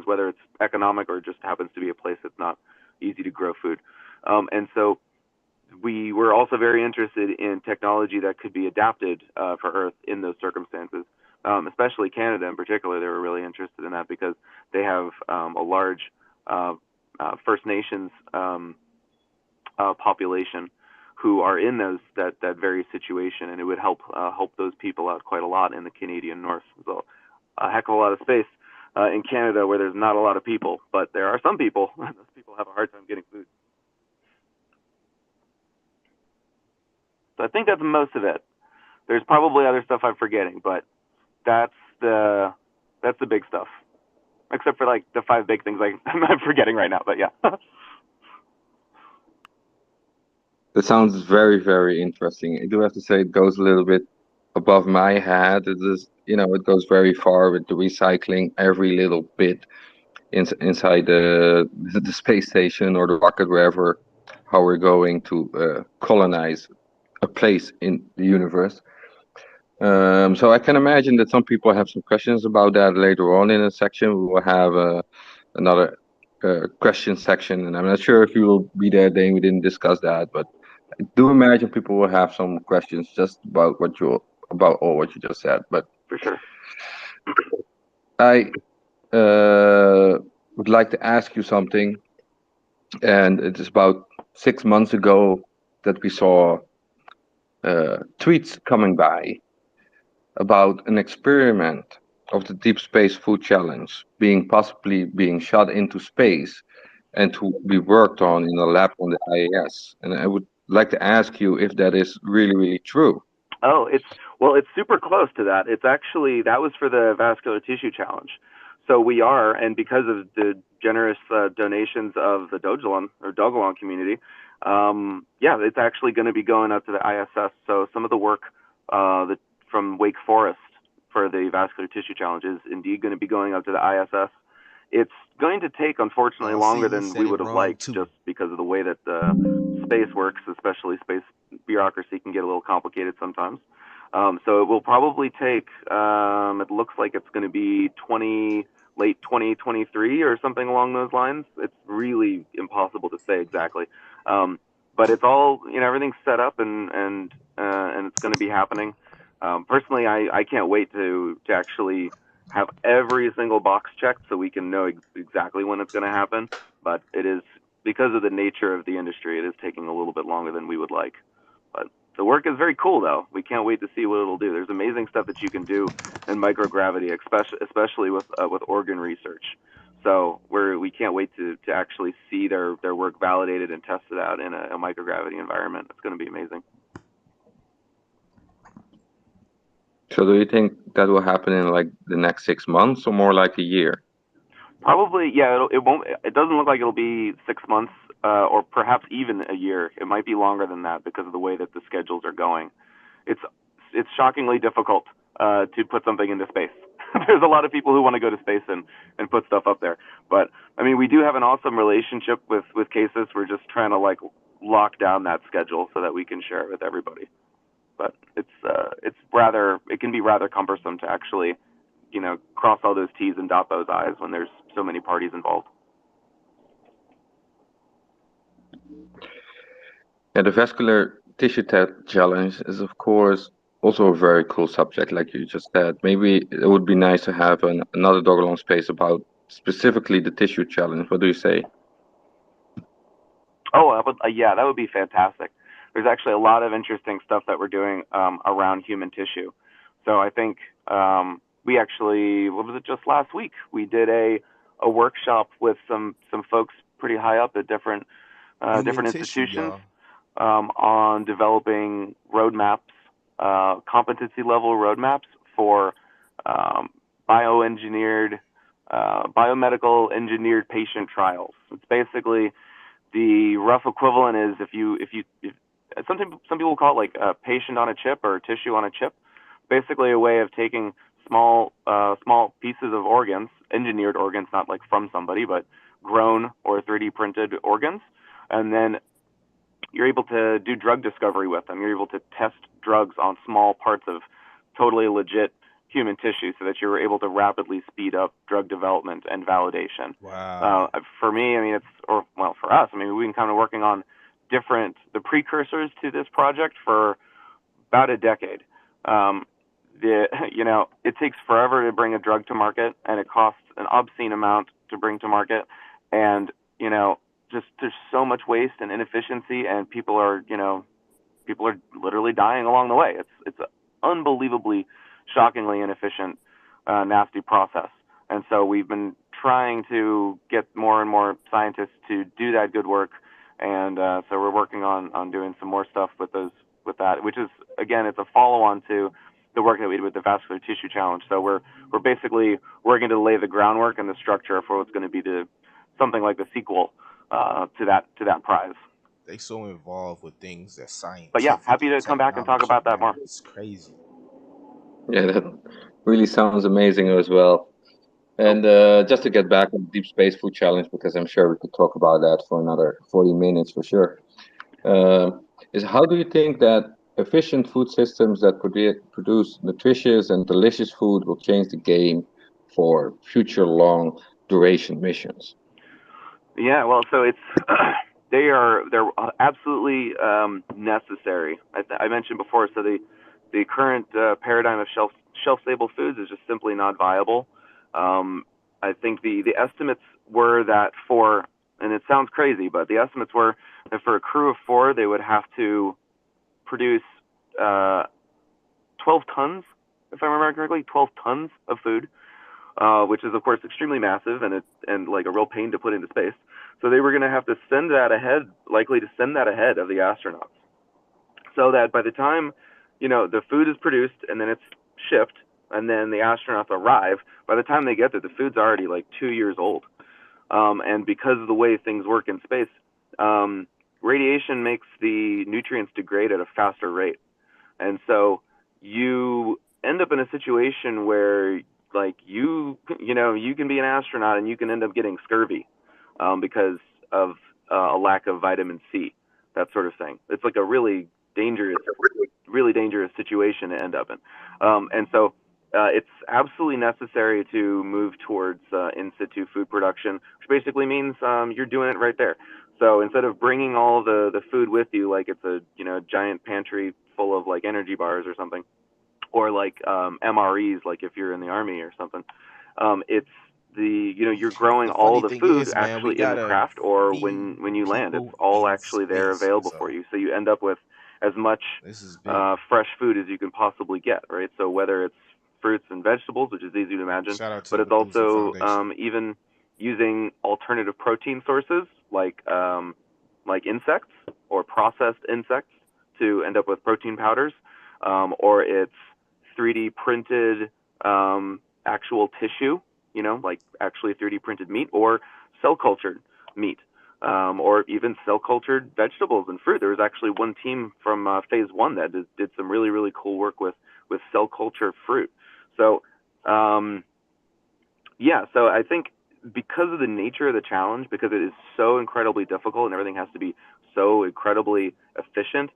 reasons, whether it's economic or just happens to be a place that's not easy to grow food. And so we were also very interested in technology that could be adapted for Earth in those circumstances, especially Canada in particular. They were really interested in that because they have a large First Nations population who are in that very situation, and it would help those people out quite a lot in the Canadian North. So a heck of a lot of space in Canada where there's not a lot of people, but there are some people. Those people have a hard time getting food. So I think that's most of it. There's probably other stuff I'm forgetting, but that's the big stuff. Except for like the 5 big things I'm forgetting right now, but yeah. That sounds very, very interesting. I do have to say it goes a little bit above my head. It is, it goes very far with the recycling every little bit inside the space station or the rocket, wherever, how we're going to colonize a place in the universe. So I can imagine that some people have some questions about that later on in a section. We will have another question section, and I'm not sure if you will be there, Dane. We didn't discuss that, but I do imagine people will have some questions just about all what you just said. But for sure, I would like to ask you something, and it is about 6 months ago that we saw tweets coming by about an experiment of the Deep Space Food Challenge possibly being shot into space and to be worked on in a lab on the IAS. And I would like to ask you if that is really, really true. Oh, it's super close to that. It's actually, that was for the Vascular Tissue Challenge. So we are, and because of the generous donations of the Dogelon community, it's actually going to be going up to the ISS. So some of the work from Wake Forest for the Vascular Tissue Challenge is indeed going to be going up to the ISS. It's going to take, unfortunately, longer than we would have liked, just because of the way that space works, especially space bureaucracy can get a little complicated sometimes. So it will probably take, it looks like it's going to be late 2023 or something along those lines. It's really impossible to say exactly. But it's all, everything's set up and it's going to be happening. Personally, I can't wait to actually have every single box checked so we can know exactly when it's going to happen. But it is, because of the nature of the industry, it is taking a little bit longer than we would like. But the work is very cool, though. We can't wait to see what it'll do. There's amazing stuff that you can do in microgravity, especially with organ research. So we can't wait to actually see their work validated and tested out in a microgravity environment. It's going to be amazing. So do you think that will happen in like the next 6 months or more like a year? Probably, yeah. It doesn't look like it'll be 6 months or perhaps even a year. It might be longer than that because of the way that the schedules are going. It's shockingly difficult to put something into space. There's a lot of people who want to go to space and put stuff up there. But I mean, we do have an awesome relationship with CASIS. We're just trying to lock down that schedule so that we can share it with everybody. But it can be rather cumbersome to actually, cross all those T's and dot those I's when there's so many parties involved. Yeah, the Vascular Tissue Challenge is, of course, also a very cool subject, like you just said. Maybe it would be nice to have another Dogelon space about specifically the tissue challenge. What do you say? Oh, that would be fantastic. There's actually a lot of interesting stuff that we're doing around human tissue. So I think we actually, what was it, just last week, we did a workshop with some folks pretty high up at different institutions on developing roadmaps, competency level roadmaps for biomedical engineered patient trials. It's basically the rough equivalent is if some people call it like a patient on a chip or tissue on a chip. Basically, a way of taking small pieces of organs, engineered organs, not like from somebody, but grown or 3D printed organs, and then you're able to do drug discovery with them. You're able to test drugs on small parts of totally legit human tissue so that you were able to rapidly speed up drug development and validation. Wow. For me, I mean, for us, I mean, we've been kind of working on the precursors to this project for about a decade. It takes forever to bring a drug to market, and it costs an obscene amount to bring to market. And, just there's so much waste and inefficiency, and people are literally dying along the way. It's an unbelievably, shockingly inefficient, nasty process. And so we've been trying to get more and more scientists to do that good work. And so we're working on doing some more stuff with that, which is, again, it's a follow-on to the work that we did with the Vascular Tissue Challenge. So we're basically working to lay the groundwork and the structure for what's going to be something like the sequel to that prize. They so involved with things that science. But yeah, happy to come back and talk about that more. It's crazy. Yeah, that really sounds amazing as well. And just to get back on the Deep Space Food Challenge, because I'm sure we could talk about that for another 40 minutes for sure, is how do you think that efficient food systems that produce nutritious and delicious food will change the game for future long duration missions? Yeah, well, so they're absolutely necessary. I mentioned before, so the current paradigm of shelf stable foods is just simply not viable. I think the estimates were that and it sounds crazy, but the estimates were that for a crew of 4, they would have to produce 12 tons, if I remember correctly, 12 tons of food, which is of course extremely massive and like a real pain to put into space. So they were going to have to likely to send that ahead of the astronauts, so that by the time the food is produced and then it's shipped and then the astronauts arrive, by the time they get there, the food's already like 2 years old. And because of the way things work in space, radiation makes the nutrients degrade at a faster rate. And so you end up in a situation where like you can be an astronaut and you can end up getting scurvy because of a lack of vitamin C, that sort of thing. It's like a really dangerous situation to end up in. And so it's absolutely necessary to move towards in situ food production, which basically means you're doing it right there. So instead of bringing all the food with you, like it's a giant pantry full of like energy bars or something, or like MREs, like if you're in the Army or something, it's you're growing all the food actually in the craft, or when you land, it's all actually there available for you. So you end up with as much fresh food as you can possibly get, right? So whether it's fruits and vegetables, which is easy to imagine, but it's also even using alternative protein sources like insects or processed insects to end up with protein powders, or it's 3D printed actual tissue, like actually 3D printed meat, or cell cultured meat, or even cell cultured vegetables and fruit. There was actually one team from phase 1 that did some really, really cool work with cell culture fruit. So, so I think because of the nature of the challenge, because it is so incredibly difficult and everything has to be so incredibly efficient,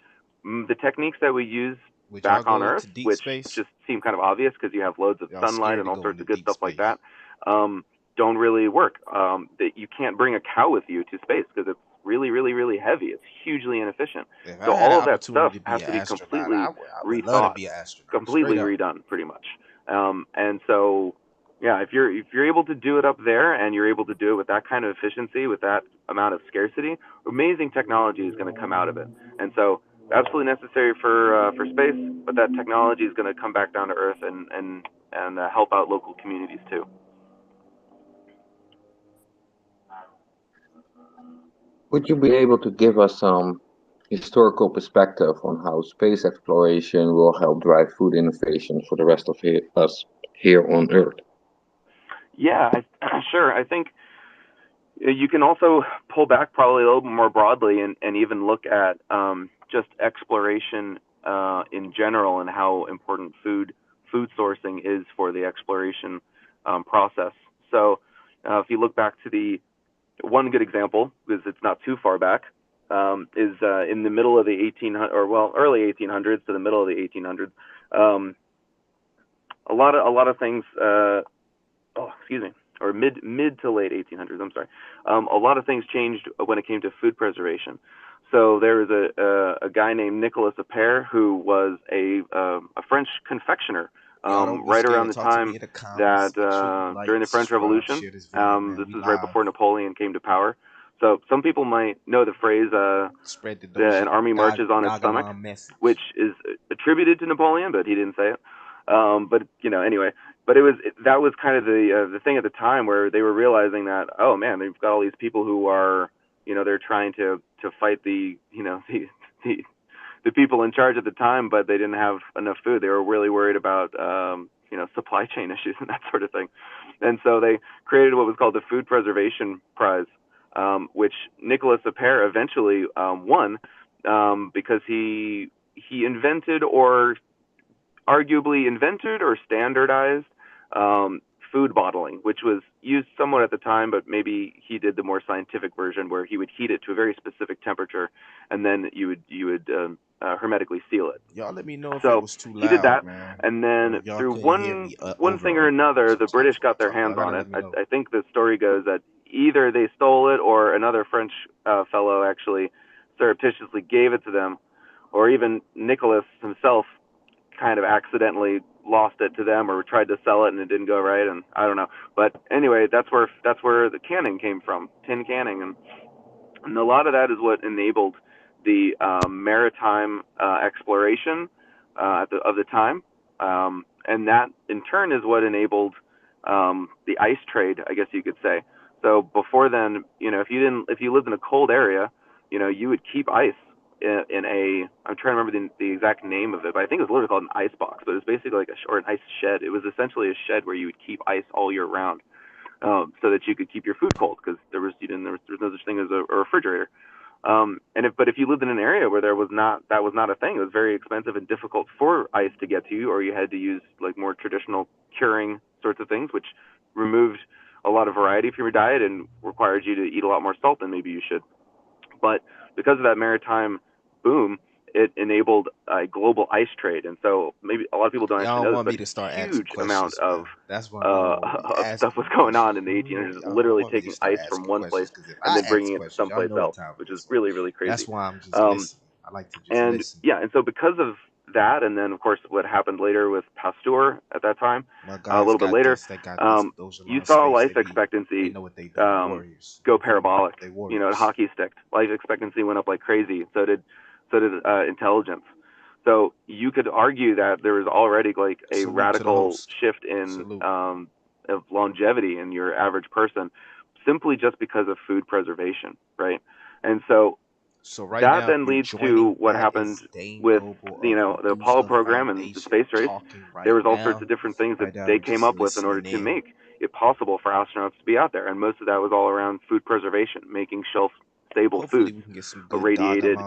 the techniques that we use back on Earth, which just seem kind of obvious because you have loads of sunlight and all sorts of good stuff like that, don't really work. You can't bring a cow with you to space because it's really, really, really heavy. It's hugely inefficient. So all of that stuff has to be completely rethought, completely redone, pretty much. And so, yeah, if you're able to do it up there and you're able to do it with that kind of efficiency, with that amount of scarcity, amazing technology is going to come out of it. And so, absolutely necessary for space, but that technology is going to come back down to Earth and help out local communities too. Would you be able to give us some historical perspective on how space exploration will help drive food innovation for the rest of us here on Earth? Yeah, sure. I think you can also pull back probably a little bit more broadly and even look at just exploration in general and how important food sourcing is for the exploration process. So if you look back to the one good example, because it's not too far back, is in the middle of the early 1800s to the middle of the 1800s. a lot of things. Excuse me, or mid to late 1800s. I'm sorry. A lot of things changed when it came to food preservation. So there was a guy named Nicolas Appert who was a French confectioner Y'all don't be right scared around to the talk to me time in the comments. that Make sure you like, during the French subscribe, Revolution. share this video, man. This We is right live. before Napoleon came to power. So some people might know the phrase Spread the an army marches on its stomach, Dogelon message. which is attributed to Napoleon, but he didn't say it. But anyway, but that was kind of the thing at the time where they were realizing that, oh man, they've got all these people who are, they're trying to fight the the the people in charge at the time, but they didn't have enough food. They were really worried about supply chain issues and that sort of thing. And so they created what was called the Food Preservation Prize, which Nicolas Appert eventually won because he invented, or arguably invented or standardized food bottling, which was used somewhat at the time, but maybe he did the more scientific version where he would heat it to a very specific temperature, and then you would hermetically seal it. Y'all let me know if it So was too he did that, loud, man. and Or then if y'all through couldn't hear me one thing or another, the British got their hands on it. I think the story goes that either they stole it or another French fellow actually surreptitiously gave it to them, or even Nicholas himself kind of accidentally lost it to them or tried to sell it and it didn't go right, and I don't know. But anyway, that's where the canning came from, tin canning, and a lot of that is what enabled the maritime exploration of the time, and that in turn is what enabled the ice trade, I guess you could say. So before then, if you lived in a cold area, you would keep ice in a, I'm trying to remember the exact name of it, but I think it was literally called an ice box, but it was basically like an ice shed. It was essentially a shed where you would keep ice all year round, so that you could keep your food cold, because there was no such thing as a refrigerator. But if you lived in an area where that was not a thing, it was very expensive and difficult for ice to get to you, or you had to use like more traditional curing sorts of things, which removed a lot of variety from your diet and required you to eat a lot more salt than maybe you should. But because of that maritime boom, it enabled a global ice trade, and so maybe a lot of people don't actually know this, but a huge amount of stuff was going on in the 1800s, literally taking ice from one place and then bringing it to someplace else, which is really, really crazy. That's why I'm just listening. I like to just listen. Yeah, and so because of that, and then of course what happened later with Pasteur at that time, a little bit later, you saw life expectancy go parabolic. At hockey stick, life expectancy went up like crazy. So did intelligence. So you could argue that there was already like a radical shift in of longevity in your average person, simply just because of food preservation, right? And so right that now, then leads to what happened with the Apollo program and the space race. There was all sorts of different things that they came up with in order to make it possible for astronauts to be out there, and most of that was all around food preservation, making shelf-stable foods, irradiated,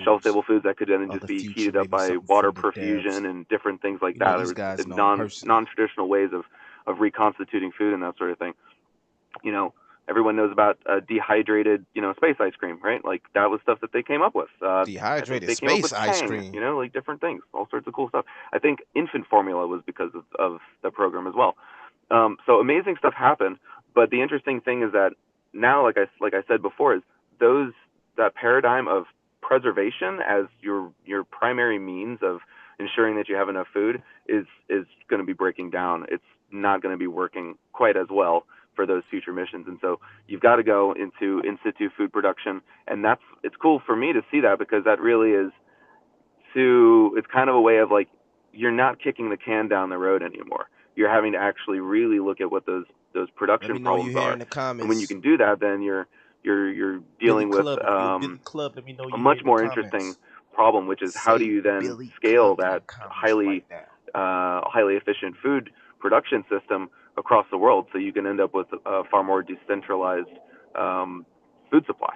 shelf-stable foods that could then just be heated up by water perfusion and different things like that. There was non-traditional ways of reconstituting food and that sort of thing. Everyone knows about dehydrated, space ice cream, right? Like that was stuff that they came up with. Dehydrated they came up with space ice Tang, cream. like different things, all sorts of cool stuff. I think infant formula was because of the program as well. So amazing stuff happened. But the interesting thing is that now, like I said before, is that paradigm of preservation as your primary means of ensuring that you have enough food is going to be breaking down. It's not going to be working quite as well for those future missions, and so you've got to go into in situ food production, and it's cool for me to see that, because that really is it's kind of a way of like, you're not kicking the can down the road anymore. You're having to actually really look at what those production problems are, and when you can do that, then you're dealing with a much more interesting problem, which is how do you then scale that highly efficient food production system across the world, so you can end up with a far more decentralized food supply.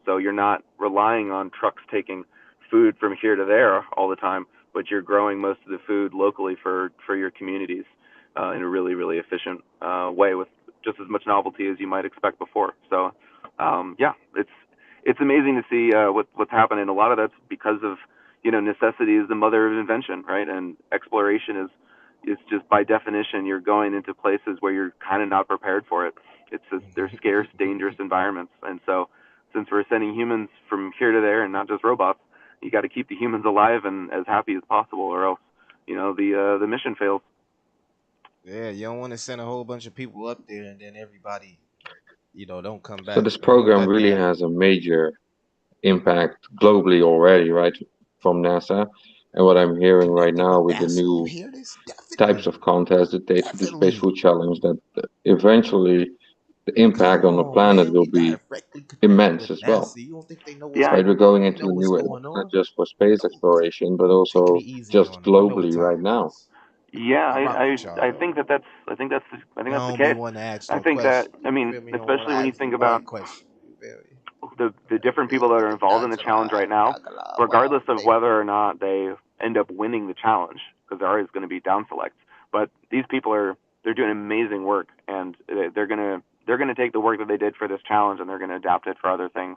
So you're not relying on trucks taking food from here to there all the time, but you're growing most of the food locally for your communities in a really, really efficient way, with just as much novelty as you might expect before. So it's amazing to see what's happening. A lot of that's because of necessity is the mother of invention, right? And exploration it's just by definition you're going into places where you're kind of not prepared for it. They're scarce, dangerous environments, and so since we're sending humans from here to there and not just robots, you got to keep the humans alive and as happy as possible, or else the mission fails. Yeah, you don't want to send a whole bunch of people up there and then everybody, don't come So back. this You don't want program that to really happen. has a major impact globally already, right? From NASA. And what I'm hearing right Connected with now with the NASA. You new hear this? types Definitely. of contests, the Space Definitely. Food Challenge, that eventually the Come impact on the on, planet man. will We be directly connected immense with as well. NASA. You don't think they know what's Yeah, Right, going we're on? going We into know a what's new era, going not on. just for space exploration, but Taking also it easy just on them. You know what globally right time it now. is. yeah, I rock with I y'all though. think You that's the don't be case. wanting to ask I no think that, question. I You mean, feel me? You don't want to especially when you ask the think about right question. You feel me? the different people that are involved in the challenge right now, regardless of whether or not they end up winning the challenge, because there always going to be down selects. But these people they're doing amazing work, and they're gonna take the work that they did for this challenge and they're going to adapt it for other things.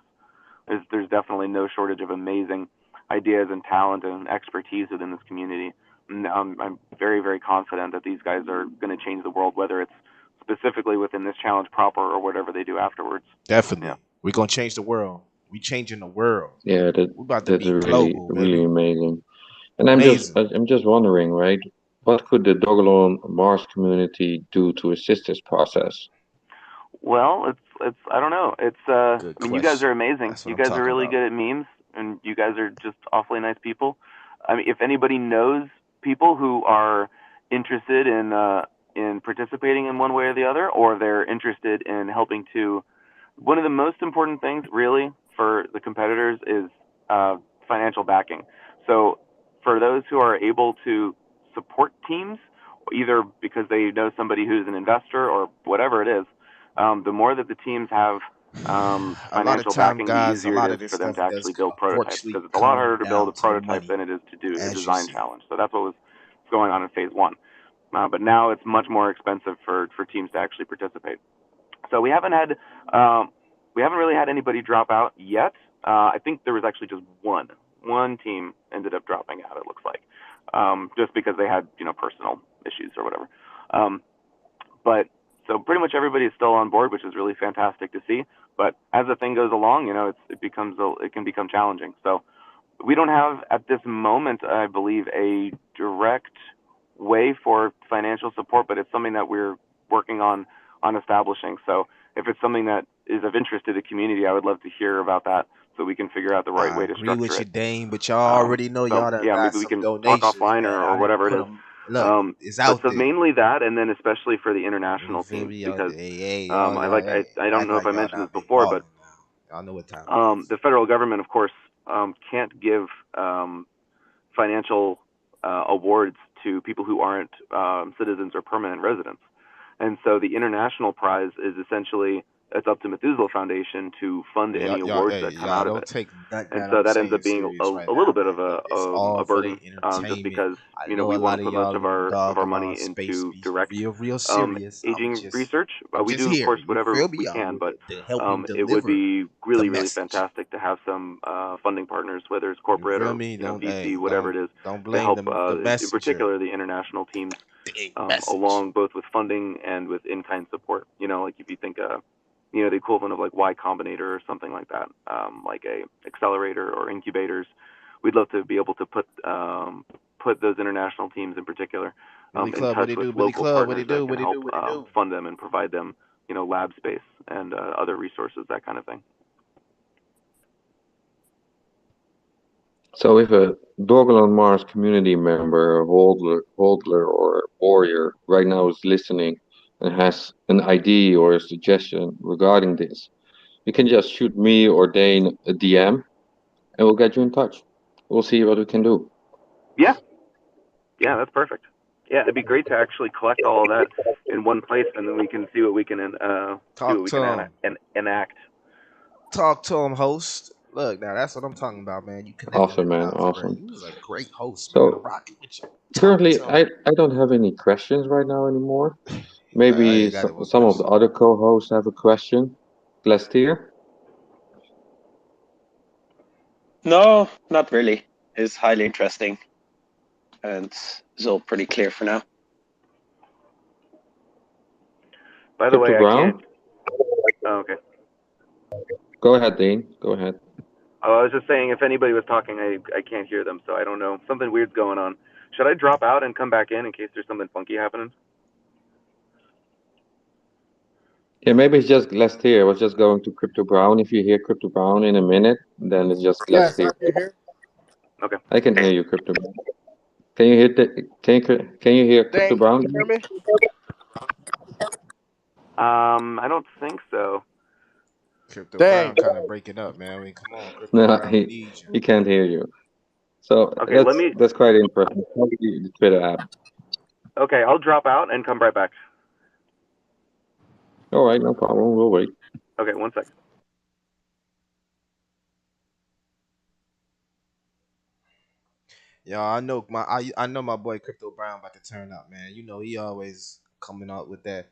There's definitely no shortage of amazing ideas and talent and expertise within this community. And I'm very, very confident that these guys are going to change the world, whether it's specifically within this challenge proper or whatever they do afterwards. Yeah. Definitely. We're gonna change the world. We changing the world. Yeah, We're about to that's be really global, really baby. amazing. And Amazing. I'm just wondering, right? What could the Dogelon Mars community do to assist this process? Well, it's I don't know. Good I mean, you guys question. are amazing. That's what You I'm guys are talking really about. good at memes, and you guys are just awfully nice people. I mean, if anybody knows people who are interested in participating in one way or the other, or they're interested in helping to, one of the most important things really for the competitors is financial backing. So for those who are able to support teams, either because they know somebody who's an investor or whatever it is, the more that the teams have A lot of financial time, backing, the guys, a easier it lot is of this for them stuff to does actually build prototypes, unfortunately because it's a lot come harder to build down a to the prototype money, than it is to do a as you design see. challenge. So that's what was going on in phase one. But now it's much more expensive for teams to actually participate. So we haven't really had anybody drop out yet. I think there was actually just one team ended up dropping out. It looks like, just because they had personal issues or whatever. Um, but so pretty much everybody is still on board, which is really fantastic to see. But as the thing goes along, it can become challenging. So we don't have at this moment, I believe, a direct way for financial support, but it's something that we're working on establishing. So if it's something that is of interest to the community, I would love to hear about that so we can figure out the right I way to agree structure with you, it. Dane, but y'all already know So y'all done yeah, got maybe we some can talk donations, offline, man. or I didn't whatever put it is. them. Look, it's But out so there. mainly that, and then especially for the You international feel teams, me? Y'all, because hey, y'all, hey, I don't act know if like I y'all mentioned this not big before, but balling now. Y'all know what time it is. the federal government, of course, can't give financial awards to people who aren't citizens or permanent residents. And so the international prize is essentially, it's up to Methuselah Foundation to fund Yeah, any awards hey, that come y'all out of don't it. take nothing And that so I'm that ends saying up being serious right a little now, bit of man. Look, it's all a for the burden, just entertainment. because I know we a want lot to of put most y'all of in the our Dogelon money space into be direct real serious. aging research. I'm We just do, of here. course, You whatever feel we me? can, I'm but helping it would deliver be the really, really message. fantastic to have some funding partners, whether it's You corporate feel or me? VC, whatever it is, Don't to blame help, the in messenger. particular, the international teams, The message. along both with funding and with in-kind support. Like if you think, the equivalent of like Y Combinator or something like that, like a accelerator or incubators. We'd love to be able to put those international teams in particular Billy in Club, what touch he with do? Billy local Club, what he partners that do? can What he do? help What he do? fund them and provide them, lab space and other resources, that kind of thing. So if a Dogelon Mars community member, holder, or warrior right now is listening and has an idea or a suggestion regarding this, you can just shoot me or Dane a DM and we'll get you in touch. We'll see what we can do. Yeah, yeah, that's perfect. Yeah, it'd be great to actually collect all of that in one place, and then we can see what we can Talk to him. enact. Talk to him, host. Look, now that's what I'm talking about, man. You connected Awesome, with man. Dr. Gray. Awesome. You was a great host, man. I'm So rocking with you. Talk currently, to I don't have any questions right now anymore. him. I Maybe ain't got no some of the question. other co-hosts have a question. Let's hear. No, not really. It's highly interesting and it's all pretty clear for now. By the way, Crypto I Brown? can't. Oh, okay. Go ahead, Dane. Go ahead. Oh, I was just saying, if anybody was talking, I can't hear them, so I don't know. Something weird's going on. Should I drop out and come back in case there's something funky happening? Yeah, maybe it's just let's hear. I was just going to Crypto Brown. If you hear Crypto Brown in a minute, then it's just let's Yes, hear. I can hear. Okay. I can hear you, Crypto Brown. Can you hear can you hear Crypto Dane, Brown? can you hear me? I don't think so. Crypto Dang. Brown kind of breaking up, man. I mean, come on, Crypto No, Brown, we need you. he can't hear you. So Okay, let me. that's quite interesting. Probably the Twitter app. Okay, I'll drop out and come right back. All right, no problem. We'll wait. Okay, 1 second. Yo, I know my boy Crypto Brown about to turn up, man. You know he always coming out with that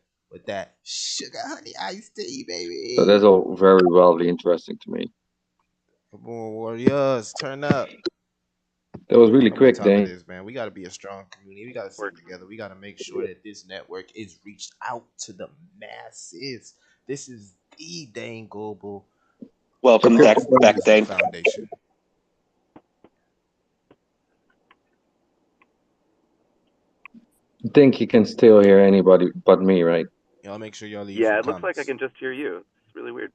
sugar honey iced tea, baby. So that's all very wildly interesting to me. Come on, Warriors, turn up. That was really You know what quick, time it Dane. is, man. We got to be a strong community. We got to stick together. We got to make sure that this network is reached out to the masses. This is the Dane Gobel Welcome back, Dane. Foundation. I think you can still hear anybody but me, right? Y'all make sure y'all leave Yeah, some it looks comments. like I can just hear you. It's really weird.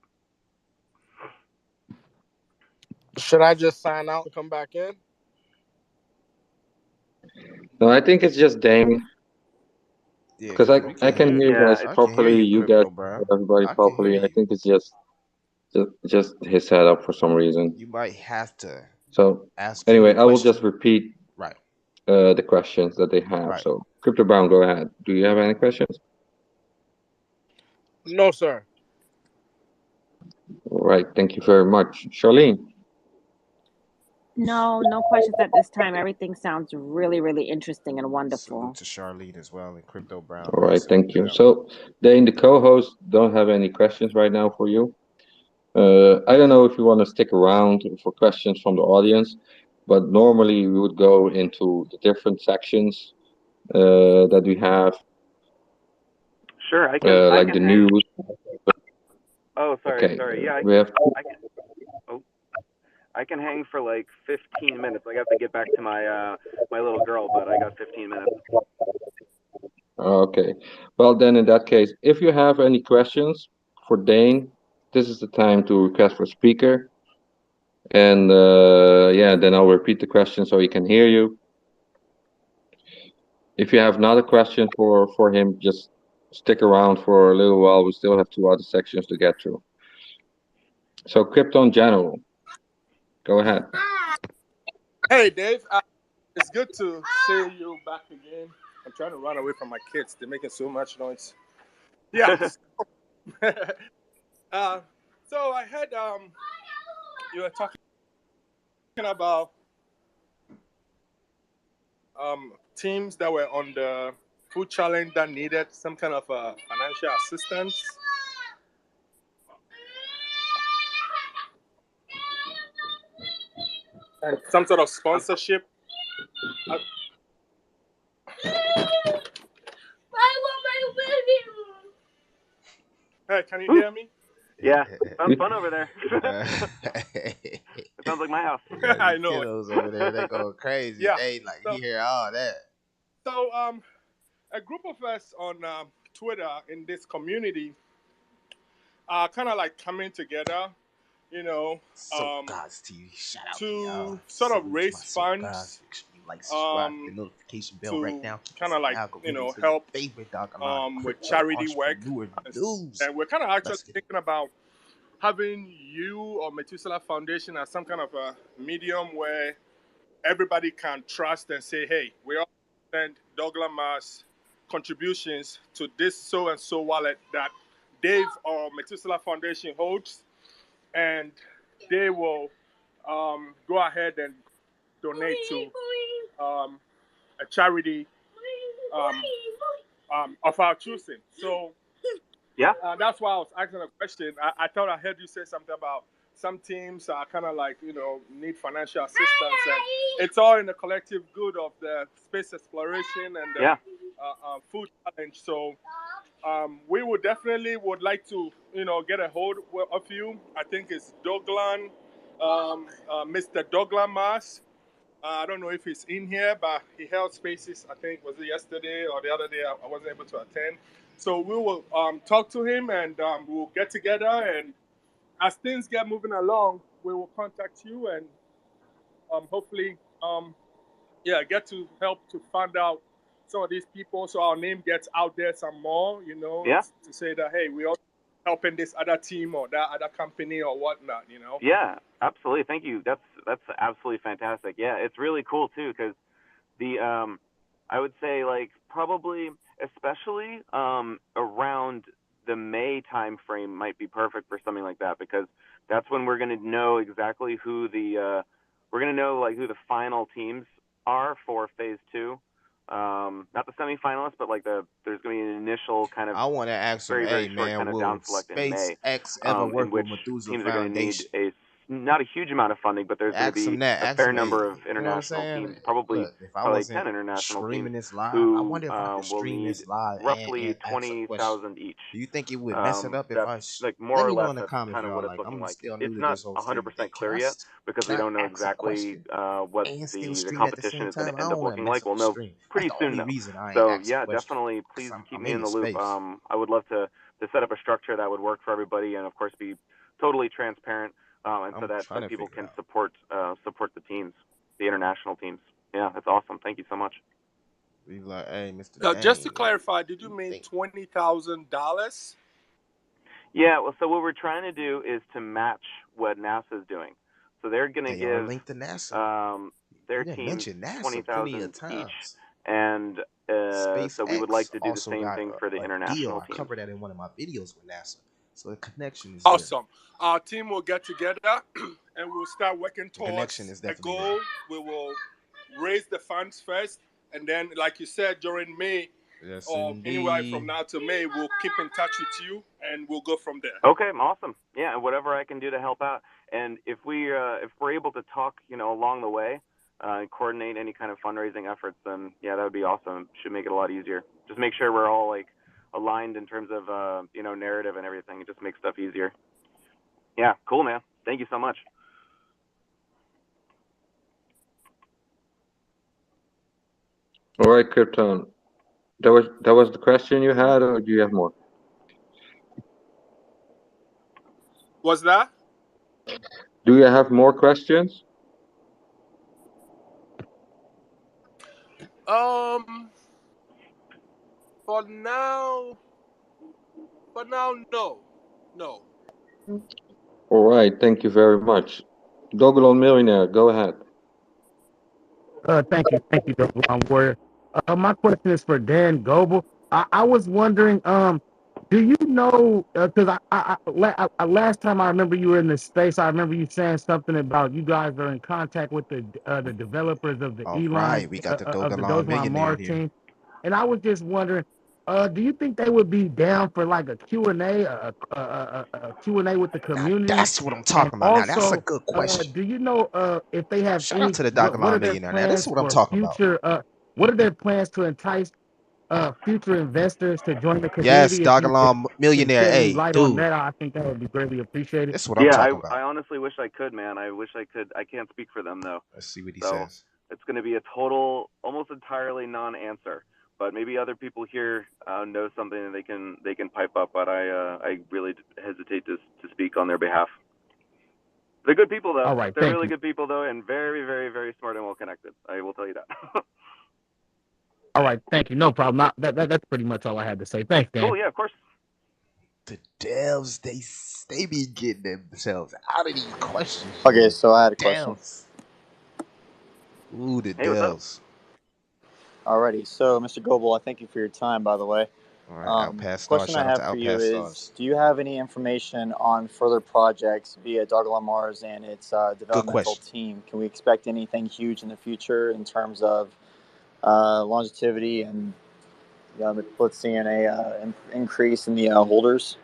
Should I just sign out and come back in? No, I think it's just Dane. Yeah, Because I can hear you Yeah, guys I can hear properly, you Crypto guys, Brown. everybody I can properly. hear I you. think it's just his setup for some reason. You might have to So ask anyway, him a I will question. just repeat Right. the questions that they have. Right. So Crypto Brown, go ahead. Do you have any questions? No, sir. All right, thank you very much. Charlene? No questions at this time. Everything sounds really, really interesting and wonderful. Salute to Charlene as well and Crypto Brown. All right, thank you. So Dane, the co-host, don't have any questions right now for you. I don't know if you want to stick around for questions from the audience, but normally we would go into the different sections that we have, Sure, I can. like the news. Oh, sorry. Okay, Yeah, we have. I can hang for like 15 minutes. I have to get back to my my little girl, but I got 15 minutes. Okay, well then in that case, if you have any questions for Dane, this is the time to request for speaker. And yeah, then I'll repeat the question so he can hear you. If you have another question for him, just stick around for a little while. We still have 2 other sections to get through. So crypto in general, go ahead. Hey, Dave. It's good to see you back again. I'm trying to run away from my kids. They're making so much noise. Yeah. So I heard you were talking about teams that were on the food challenge that needed some kind of financial assistance. And some sort of sponsorship. Hey, can you hear me? Yeah, sounds fun over there. It sounds like my house. I know. Kiddos over there, they go crazy. Yeah. They you hear all that. So a group of us on Twitter in this community are kind of like coming together, you know, God's TV, shout out to sort of raise funds, like subscribe the notification bell right now. Kind of like, you know, help with charity work. And we're kind of actually thinking about having you or Methuselah Foundation as some kind of a medium where everybody can trust and say, hey, we all send Dogelon mass contributions to this so-and-so wallet that Dave or Methuselah Foundation holds, and they will go ahead and donate to a charity of our choosing. So yeah, that's why I was asking a question. I thought I heard you say something about some teams are kind of like, need financial assistance, and it's all in the collective good of the space exploration and the food challenge. So we would like to, get a hold of you. I think it's Dogelon, Mr. Dogelon Mars. I don't know if he's in here, but he held spaces, I think, was it yesterday or the other day? I wasn't able to attend. So we will talk to him, and we'll get together, and as things get moving along, we will contact you, and hopefully, get to help to find out some of these people so our name gets out there some more, to say that, hey, we also helping this other team or that other company or whatnot, Yeah, absolutely. Thank you. That's absolutely fantastic. Yeah, it's really cool too, because I would say, like, probably especially around the May time frame might be perfect for something like that, because that's when we're going to know exactly who the who the final teams are for phase 2. Not the semifinalists, but like there's going to be an initial kind of, I want to ask him, very short kind of down select in May, SpaceX ever work in which with Methuselah teams are going to need Foundation? not a huge amount of funding, but there's going to be a fair number of international teams, probably 10 international teams, this live, who I wonder if I could will stream need this live roughly and ask a question. 20,000 each. Do you think it would mess it up if I? That's like more Let or me know less in the that's comments, kind of y'all. what it's Like, looking I'm like. still new It's to not this whole 100% streaming. clear yet, because we don't know exactly what and still the stream at the competition same is going time? to I end don't up want to looking mess like. up We'll the know stream. That's pretty the soon only though. reason I ain't So asked a question. definitely, please keep me in the loop. Space. I would love to set up a structure that would work for everybody, and of course be totally transparent, and so that people can support the teams, the international teams. Yeah, that's awesome. Thank you so much. We like, hey, Mr. Dane, just to clarify, did you mean $20,000? Yeah, well, so what we're trying to do is to match what NASA's doing. So they're going to give link to NASA. their team 20,000 each, and so we would like to do the same thing for the international team. I covered that in one of my videos with NASA. So the connection is awesome. There. Our team will get together and we'll start working towards a goal. There. We will raise the funds first, and then, like you said, during May, or anywhere from now to May, we'll keep in touch with you and we'll go from there. Okay, awesome. Yeah, and whatever I can do to help out, and if we're able to talk, along the way, and coordinate any kind of fundraising efforts, then that would be awesome. Should make it a lot easier. Just make sure we're all like aligned in terms of narrative and everything. It just makes stuff easier. Yeah, cool, man. Thank you so much. All right, Krypton. That was the question you had, or do you have more? What's that? Do you have more questions? For now, no. All right, thank you very much. Dogelon Millionaire, go ahead. Thank you, Dogelon Warrior. My question is for Dan Gobel. I was wondering, do you know? Because last time I remember you were in the space, I remember you saying something about you guys are in contact with the developers of the Elon, right, we got the Dogelon Mars team, and I was just wondering, do you think they would be down for like a Q&A, a Q&A with the community? That's what I'm talking about. Also, now that's a good question. Do you know if they have Shout any? out to the What are their Millionaire. plans Now, this is what I'm for talking future? What are their plans to entice future investors to join the community? Yes, Dogelon Millionaire. Hey, light dude. on that, I think that would be greatly appreciated. That's what I'm talking about. I honestly wish I could, man. I wish I could. I can't speak for them though. Let's see what he says. It's going to be a total, almost entirely non-answer. But maybe other people here know something and they can pipe up. But I really hesitate to speak on their behalf. They're good people though. All right, they're really good people though, and very, very, very smart and well connected. I will tell you that. All right, thank you. No problem. That's pretty much all I had to say. Thanks, Dan. Cool, yeah, of course. The devs, they be getting themselves out of these questions. Okay, so I had a question. Ooh, the devs. Alrighty, so Mr. Gobel, I thank you for your time, by the way. All right, question I have for you is, do you have any information on further projects via Dogelon Mars and its developmental team? Can we expect anything huge in the future in terms of longevity and let's see an increase in the holders?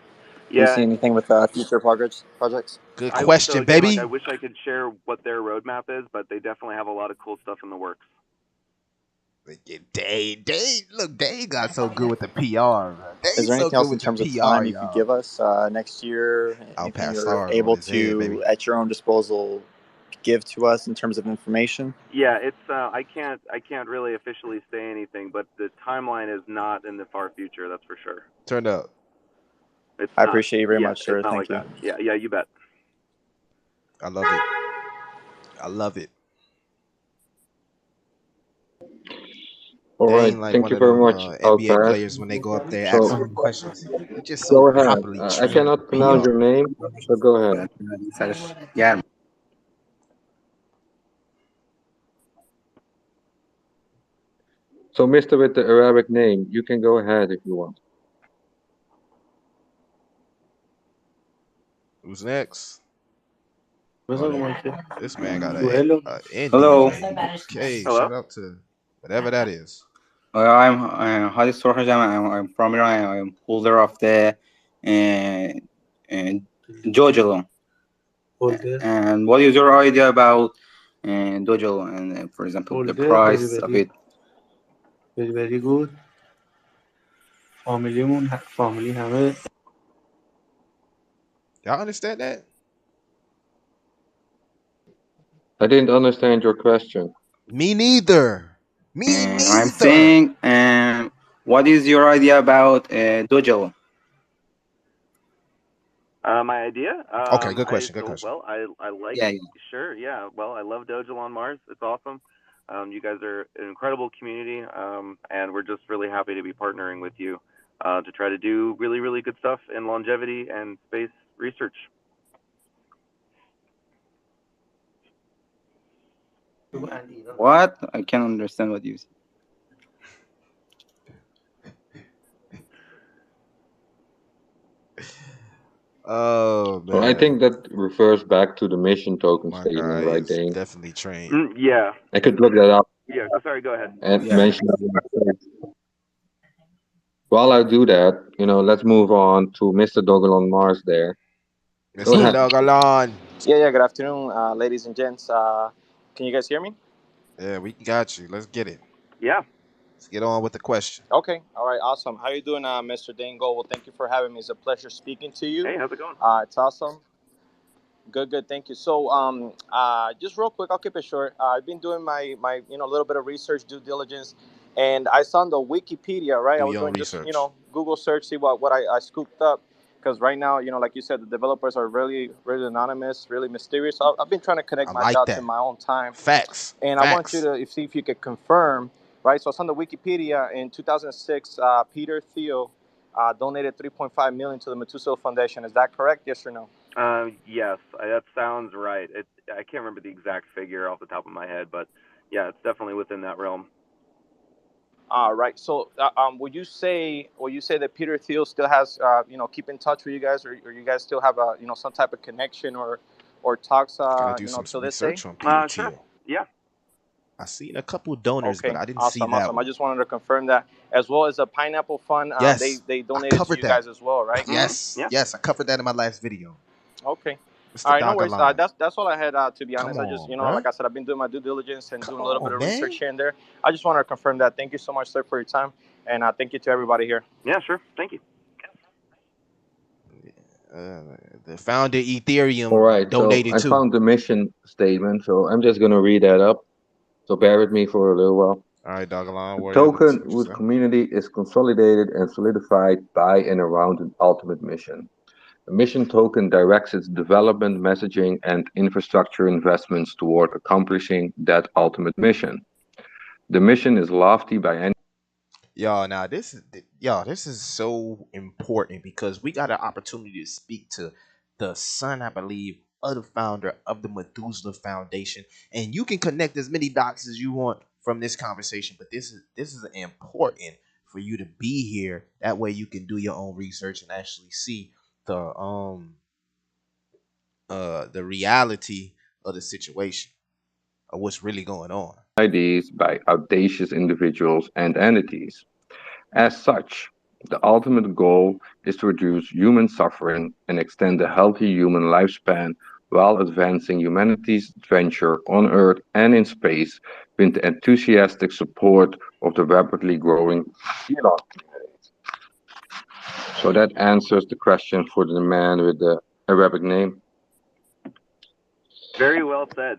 Do you see anything with future projects? Good question, baby. I wish I could share what their roadmap is, but they definitely have a lot of cool stuff in the works. Dane, look, Dane got so good with the PR. Is there anything else in terms of time you could give us next year? Anything you're able to, at your own disposal, give to us in terms of information? Yeah, it's I can't really officially say anything, but the timeline is not in the far future. That's for sure. Turn up. I appreciate you very much, sir. Thank you. Yeah, you bet. I love it. I love it. All right, thank you very much. NBA players when they go up there asking questions. They're just so properly trained. I cannot pronounce your name, so go ahead. Yeah. So, Mister with the Arabic name, you can go ahead if you want. Who's next? This man got a Hello. Okay, shout out to whatever that is. I'm Hadi Sorhajam. I'm from Iran. I'm holder of the Dogelon. And what is your idea about Dogelon and, for example, the price of it? Very good. Family همه. Y'all understand that? I didn't understand your question. Me neither. I'm saying, what is your idea about Dogelon? My idea? Okay, good question. Good question. Well, I like. Yeah. Sure. Yeah. Well, I love Dogelon Mars. It's awesome. You guys are an incredible community, and we're just really happy to be partnering with you to try to do really, really good stuff in longevity and space research. What? I can't understand what you said. Oh man! Well, I think that refers back to the mission token statement, right, Dane? Definitely trained. Yeah. I could look that up. Yeah. Sorry. Go ahead. And mention that. While I do that, let's move on to Mr. Dogelon Mars there. Mr. Dogelon. Yeah. Good afternoon, ladies and gents. Can you guys hear me? Yeah, we got you. Let's get it. Yeah. Let's get on with the question. Okay. All right. Awesome. How you doing, Mr. Dane Gobel? Thank you for having me. It's a pleasure speaking to you. Hey, how's it going? It's awesome. Good. Thank you. So, just real quick, I'll keep it short. I've been doing my little bit of research, due diligence, and I saw on the Wikipedia, right? I was doing just Google search, see what I scooped up, because right now, like you said, the developers are really, really anonymous, really mysterious. So I've been trying to connect my dots in my own time. Facts. And I want you to see if you could confirm, right? So it's on the Wikipedia. In 2006, Peter Thiel donated $3.5 million to the Methuselah Foundation. Is that correct? Yes or no? Yes, that sounds right. I can't remember the exact figure off the top of my head, but yeah, it's definitely within that realm. Right. So, would you say that Peter Thiel still has, keep in touch with you guys, or you guys still have a, some type of connection or talks, to this day? On Peter Thiel. Yeah. I seen a couple donors, but I didn't see that. Awesome. I just wanted to confirm that, as well as the Pineapple Fund. Yes, they donated to you guys as well, right? Yes. Yeah. Yes, I covered that in my last video. Okay. Mr. All right, no worries. Dogelon. That's all I had. To be honest, I just, like I said, I've been doing my due diligence and doing a little bit of research here and there. I just wanted to confirm that. Thank you so much, sir, for your time, and thank you to everybody here. Yeah, sure. Thank you. The founder Ethereum too. donated I found the mission statement, so I'm just gonna read that up. So bear with me for a little while. All right, Dogelon. The token with community is consolidated and solidified by and around an ultimate mission. The mission token directs its development, messaging, and infrastructure investments toward accomplishing that ultimate mission. The mission is lofty by any. Now this is so important because we got an opportunity to speak to the son, I believe, of the founder of the Methuselah Foundation, and you can connect as many dots as you want from this conversation. But this is important for you to be here. That way, you can do your own research and actually see the reality of the situation, of what's really going on. IDs by audacious individuals and entities. As such, The ultimate goal is to reduce human suffering and extend a healthy human lifespan while advancing humanity's adventure on Earth and in space with the enthusiastic support of the rapidly growing Elon community. So that answers the question for the man with the Arabic name. Very well said.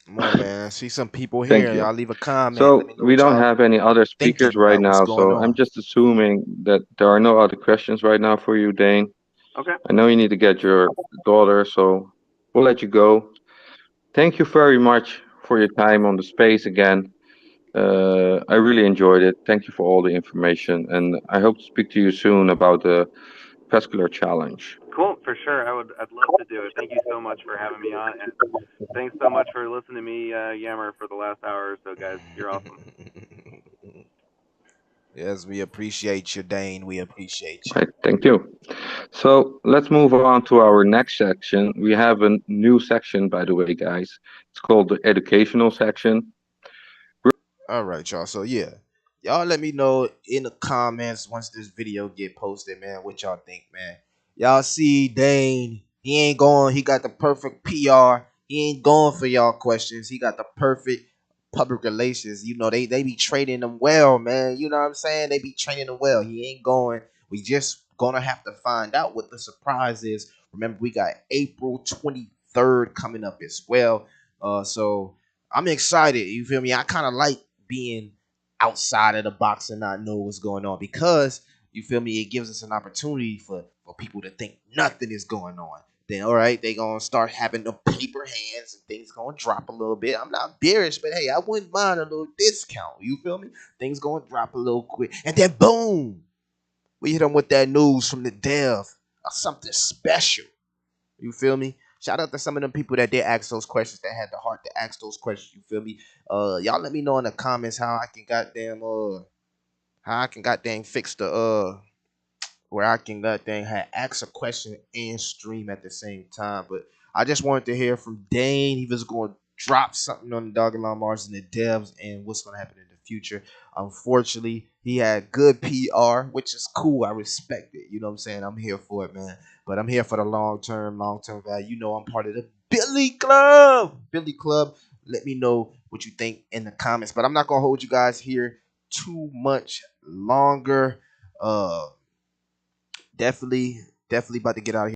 Come on, man. I see some people Thank here. you. Y'all leave a comment. Let So me know we what don't y'all have any other speakers thinking right about what's now, going so I'm on. just assuming that there are no other questions right now for you, Dane. Okay. I know you need to get your daughter, so we'll let you go. Thank you very much for your time on the space again. I really enjoyed it. Thank you for all the information, and I hope to speak to you soon about the Vascular Challenge. Cool, for sure. I'd love to do it. Thank you so much for having me on, and thanks so much for listening to me yammer for the last hour or so, guys. You're awesome. Yes, we appreciate you, Dane. We appreciate you. Right, thank you. So let's move on to our next section. We have a new section, by the way, guys. It's called the educational section. All right, y'all. So yeah, y'all let me know in the comments once this video get posted, man. What y'all think, man? Y'all see Dane? He ain't going. He got the perfect PR. He ain't going for y'all questions. He got the perfect public relations. You know they be training them well, man. You know what I'm saying? They be training them well. He ain't going. We just gonna have to find out what the surprise is. Remember, we got April 23rd coming up as well. So I'm excited. You feel me? I kind of like being outside of the box and not know what's going on because you feel me, it gives us an opportunity for people to think nothing is going on. Then all right, they gonna start having the paper hands and things gonna drop a little bit. I'm not bearish, but hey, I wouldn't mind a little discount. You feel me? Things gonna drop a little quick, and then boom, we hit them with that news from the dev or something special. You feel me? Shout out to some of them people that did ask those questions, that had the heart to ask those questions. You feel me? Y'all let me know in the comments how I can goddamn fix the where I can ask a question and stream at the same time. But I just wanted to hear from Dane. He was going to drop something on the Dogelon Mars and the devs and what's going to happen in the future. Unfortunately, he had good PR, which is cool. I respect it. You know what I'm saying? I'm here for it, man. But I'm here for the long-term value. You know I'm part of the Billy Club. Billy Club. Let me know what you think in the comments. But I'm not going to hold you guys here too much longer. Definitely about to get out of here.